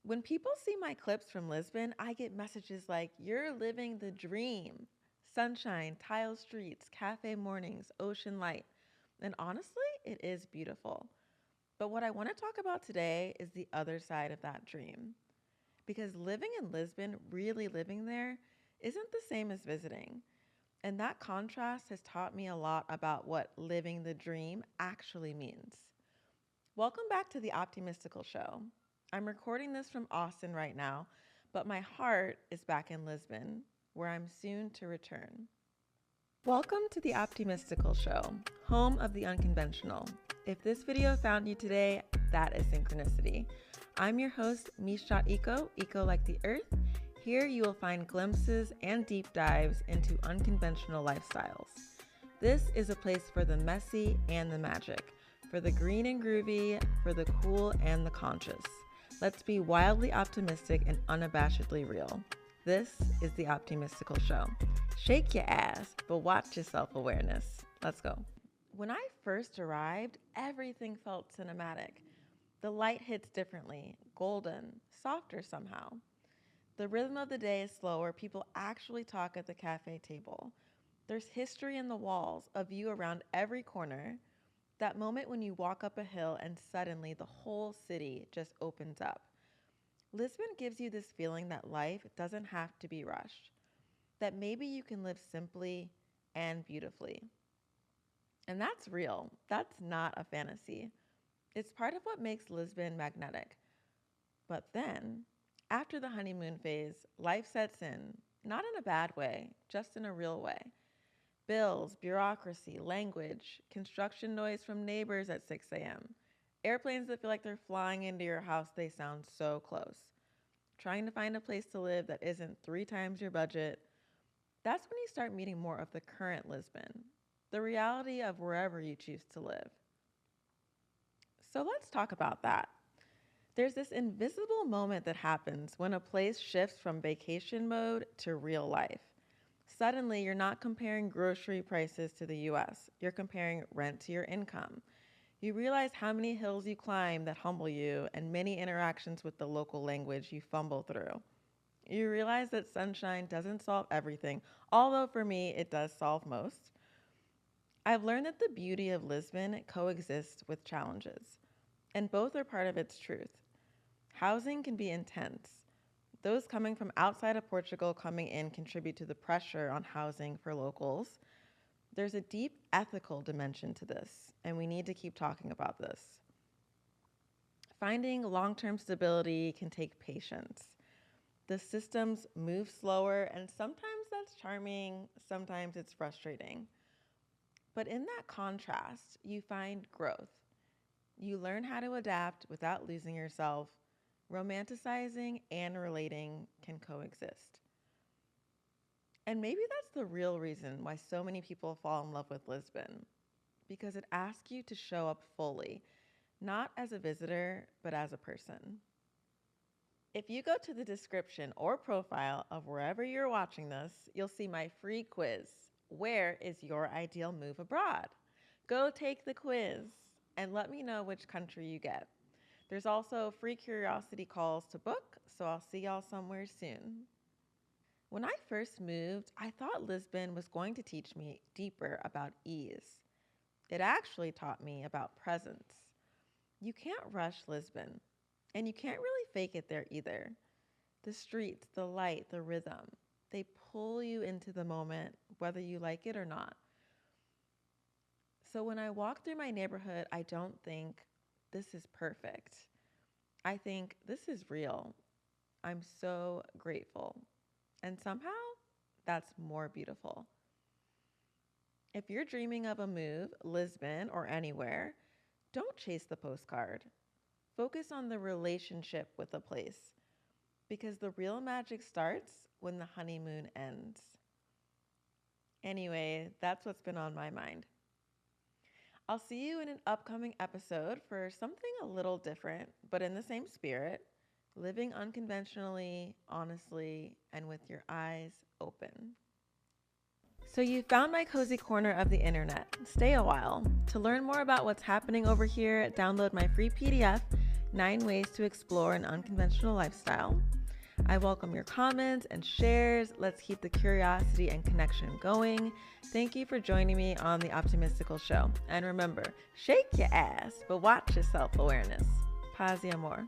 When people see my clips from Lisbon, I get messages like, "You're living the dream." Sunshine, tile streets, cafe mornings, ocean light. And honestly, it is beautiful. But what I want to talk about today is the other side of that dream. Because living in Lisbon, really living there, isn't the same as visiting. And that contrast has taught me a lot about what living the dream actually means. Welcome back to the Optimistical Show. I'm recording this from Austin right now, but my heart is back in Lisbon, where I'm soon to return. Welcome to the Optimistical Show, home of the unconventional. If this video found you today, that is synchronicity. I'm your host, meesh. Eco like the earth. Here you will find glimpses and deep dives into unconventional lifestyles. This is a place for the messy and the magic, for the green and groovy, for the cool and the conscious. Let's be wildly optimistic and unabashedly real. This is the Optimistical Show. Shake your ass, but watch your self-awareness. Let's go. When I first arrived, everything felt cinematic. The light hits differently, golden, softer somehow. The rhythm of the day is slower. People actually talk at the cafe table. There's history in the walls, a view around every corner. That moment when you walk up a hill and suddenly the whole city just opens up. Lisbon gives you this feeling that life doesn't have to be rushed, that maybe you can live simply and beautifully. And that's real. That's not a fantasy. It's part of what makes Lisbon magnetic. But then, after the honeymoon phase, life sets in, not in a bad way, just in a real way. Bills, bureaucracy, language, construction noise from neighbors at 6 a.m. Airplanes that feel like they're flying into your house, they sound so close. Trying to find a place to live that isn't 3 times your budget. That's when you start meeting more of the current Lisbon, the reality of wherever you choose to live. So let's talk about that. There's this invisible moment that happens when a place shifts from vacation mode to real life. Suddenly, you're not comparing grocery prices to the US. You're comparing rent to your income. You realize how many hills you climb that humble you and many interactions with the local language you fumble through. You realize that sunshine doesn't solve everything, although for me, it does solve most. I've learned that the beauty of Lisbon coexists with challenges, and both are part of its truth. Housing can be intense. Those coming from outside of Portugal coming in contribute to the pressure on housing for locals. There's a deep ethical dimension to this, and we need to keep talking about this. Finding long-term stability can take patience. The systems move slower, and sometimes that's charming, sometimes it's frustrating. But in that contrast, you find growth. You learn how to adapt without losing yourself. Romanticizing and relating can coexist. And maybe that's the real reason why so many people fall in love with Lisbon, because it asks you to show up fully, not as a visitor, but as a person. If you go to the description or profile of wherever you're watching this, you'll see my free quiz. Where is your ideal move abroad? Go take the quiz and let me know which country you get. There's also free curiosity calls to book, so I'll see y'all somewhere soon. When I first moved, I thought Lisbon was going to teach me deeper about ease. It actually taught me about presence. You can't rush Lisbon, and you can't really fake it there either. The streets, the light, the rhythm, they pull you into the moment, whether you like it or not. So when I walk through my neighborhood, I don't think, this is perfect. I think, this is real. I'm so grateful. And somehow, that's more beautiful. If you're dreaming of a move, Lisbon or anywhere, don't chase the postcard. Focus on the relationship with the place, because the real magic starts when the honeymoon ends. Anyway, that's what's been on my mind. I'll see you in an upcoming episode for something a little different, but in the same spirit, living unconventionally, honestly, and with your eyes open. So you found my cozy corner of the internet. Stay a while. To learn more about what's happening over here, download my free PDF, 9 ways to explore an unconventional lifestyle. I welcome your comments and shares. Let's keep the curiosity and connection going. Thank you for joining me on the Optimystical Show. And remember, shake your ass, but watch your self-awareness. Paz y amor.